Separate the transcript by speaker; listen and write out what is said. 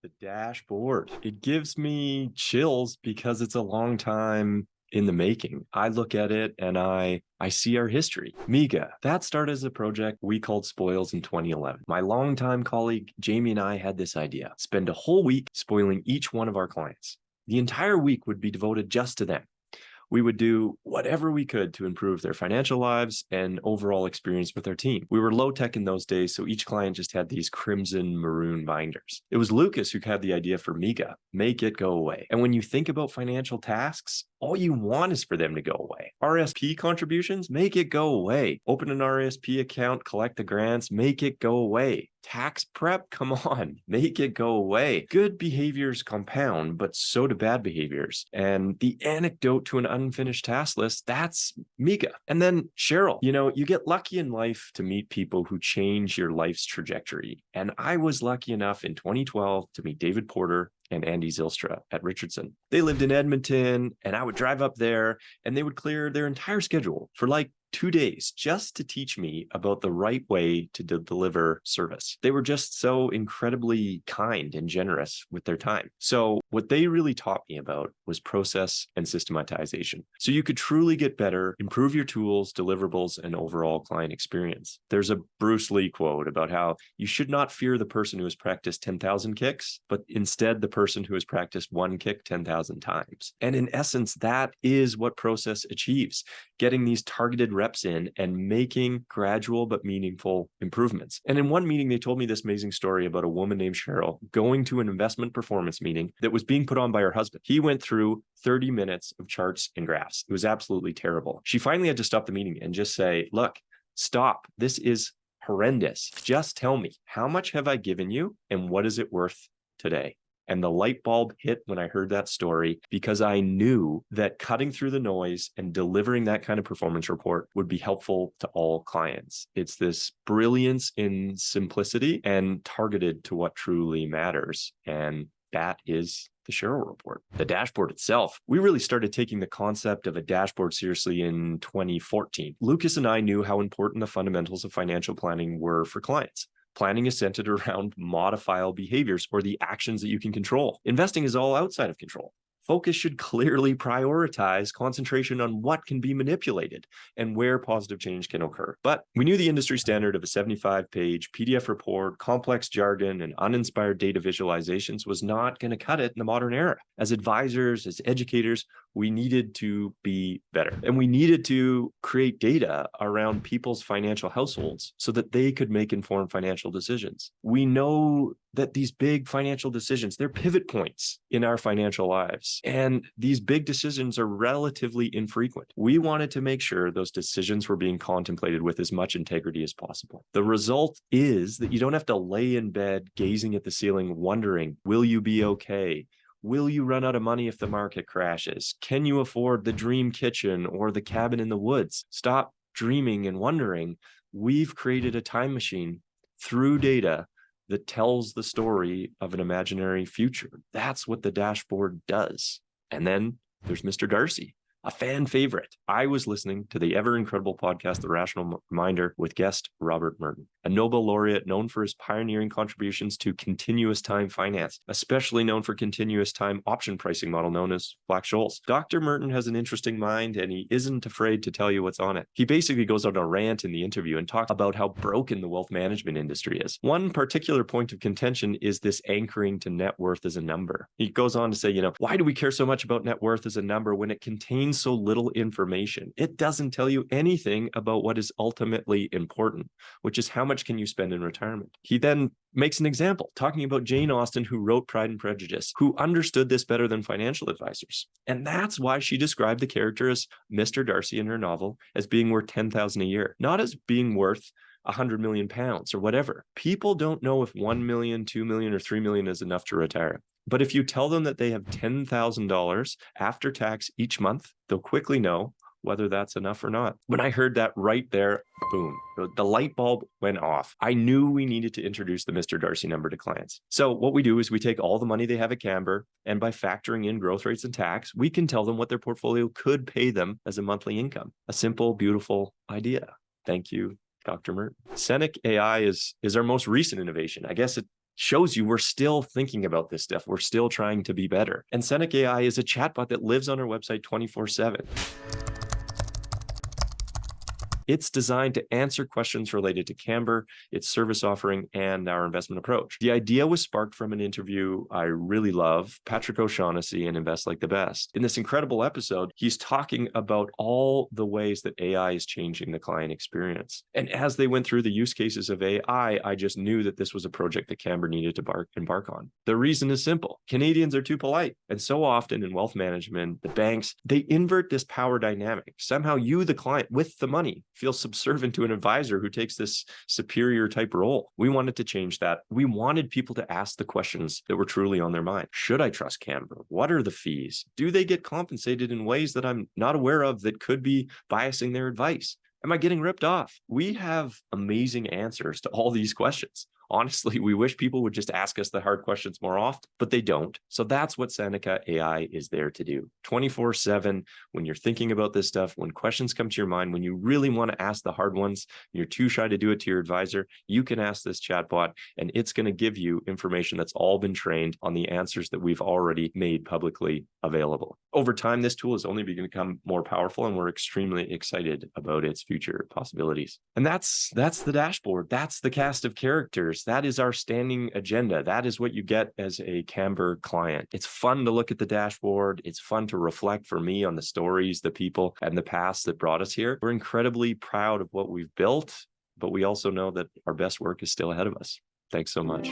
Speaker 1: The dashboard. It gives me chills because it's a long time in the making. I look at it and I see our history. Miga, that started as a project we called Spoils in 2011. My longtime colleague Jamie and I had this idea: spend a whole week spoiling each one of our clients. The entire week would be devoted just to them. We would do whatever we could to improve their financial lives and overall experience with our team. We were low tech in those days, so each client just had these crimson maroon binders. It was Lucas who had the idea for Miga: make it go away. And when you think about financial tasks, all you want is for them to go away. RSP contributions, make it go away. Open an RSP account, collect the grants, make it go away. Tax prep, come on, make it go away. Good behaviors compound, but so do bad behaviors. And the anecdote to an unfinished task list, that's Miga. And then Cheryl, you get lucky in life to meet people who change your life's trajectory. And I was lucky enough in 2012 to meet David Porter and Andy Zylstra at Richardson. They lived in Edmonton, and I would drive up there and they would clear their entire schedule for like 2 days just to teach me about the right way to deliver service. They were just so incredibly kind and generous with their time. So what they really taught me about was process and systematization. So you could truly get better, improve your tools, deliverables, and overall client experience. There's a Bruce Lee quote about how you should not fear the person who has practiced 10,000 kicks, but instead the person who has practiced one kick 10,000 times. And in essence, that is what process achieves: getting these targeted reps in and making gradual but meaningful improvements. And in one meeting, they told me this amazing story about a woman named Cheryl going to an investment performance meeting that was being put on by her husband. He went through 30 minutes of charts and graphs. It was absolutely terrible. She finally had to stop the meeting and just say, look, stop. This is horrendous. Just tell me, how much have I given you and what is it worth today? And the light bulb hit when I heard that story, because I knew that cutting through the noise and delivering that kind of performance report would be helpful to all clients. It's this brilliance in simplicity and targeted to what truly matters. And that is the Cheryl report. The dashboard itself, we really started taking the concept of a dashboard seriously in 2014. Lucas and I knew how important the fundamentals of financial planning were for clients. Planning is centered around modifiable behaviors, or the actions that you can control. Investing is all outside of control. Focus should clearly prioritize concentration on what can be manipulated and where positive change can occur. But we knew the industry standard of a 75-page PDF report, complex jargon, and uninspired data visualizations was not going to cut it in the modern era. As advisors, as educators, we needed to be better. And we needed to create data around people's financial households so that they could make informed financial decisions. We know that these big financial decisions, they're pivot points in our financial lives. And these big decisions are relatively infrequent. We wanted to make sure those decisions were being contemplated with as much integrity as possible. The result is that you don't have to lay in bed gazing at the ceiling wondering, will you be okay? Will you run out of money if the market crashes? Can you afford the dream kitchen or the cabin in the woods? Stop dreaming and wondering. We've created a time machine through data that tells the story of an imaginary future. That's what the dashboard does. And then there's Mr. Darcy, a fan favorite. I was listening to the ever incredible podcast, The Rational Reminder, with guest Robert Merton, a Nobel laureate known for his pioneering contributions to continuous time finance, especially known for continuous time option pricing model known as Black-Scholes. Dr. Merton has an interesting mind, and he isn't afraid to tell you what's on it. He basically goes on a rant in the interview and talks about how broken the wealth management industry is. One particular point of contention is this anchoring to net worth as a number. He goes on to say, why do we care so much about net worth as a number when it contains so little information? It doesn't tell you anything about what is ultimately important, which is how much can you spend in retirement. He then makes an example talking about Jane Austen, who wrote Pride and Prejudice, who understood this better than financial advisors. And that's why she described the character as Mr. Darcy in her novel as being worth 10,000 a year, not as being worth 100 million pounds or whatever. People don't know if 1 million, 2 million, or 3 million is enough to retire. But if you tell them that they have $10,000 after tax each month, they'll quickly know whether that's enough or not. When I heard that right there, boom, the light bulb went off. I knew we needed to introduce the Mr. Darcy number to clients. So what we do is we take all the money they have at Camber, and by factoring in growth rates and tax, we can tell them what their portfolio could pay them as a monthly income. A simple, beautiful idea. Thank you, Dr. Mert. Scenic AI is our most recent innovation. I guess shows you we're still thinking about this stuff. We're still trying to be better. And Seneca AI is a chatbot that lives on our website 24/7. It's designed to answer questions related to Camber, its service offering, and our investment approach. The idea was sparked from an interview I really love, Patrick O'Shaughnessy in Invest Like the Best. In this incredible episode, he's talking about all the ways that AI is changing the client experience. And as they went through the use cases of AI, I just knew that this was a project that Camber needed to embark on. The reason is simple. Canadians are too polite. And so often in wealth management, the banks, they invert this power dynamic. Somehow you, the client with the money, feel subservient to an advisor who takes this superior type role. We wanted to change that. We wanted people to ask the questions that were truly on their mind. Should I trust Camber? What are the fees? Do they get compensated in ways that I'm not aware of that could be biasing their advice? Am I getting ripped off? We have amazing answers to all these questions. Honestly, we wish people would just ask us the hard questions more often, but they don't. So that's what Seneca AI is there to do. 24/7, when you're thinking about this stuff, when questions come to your mind, when you really want to ask the hard ones, you're too shy to do it to your advisor, you can ask this chatbot, and it's going to give you information that's all been trained on the answers that we've already made publicly available. Over time, this tool is only going to become more powerful, and we're extremely excited about its future possibilities. And that's the dashboard. That's the cast of characters. That is our standing agenda. That is what you get as a Camber client. It's fun to look at the dashboard. It's fun to reflect for me on the stories, the people, and the past that brought us here. We're incredibly proud of what we've built, but we also know that our best work is still ahead of us. Thanks so much.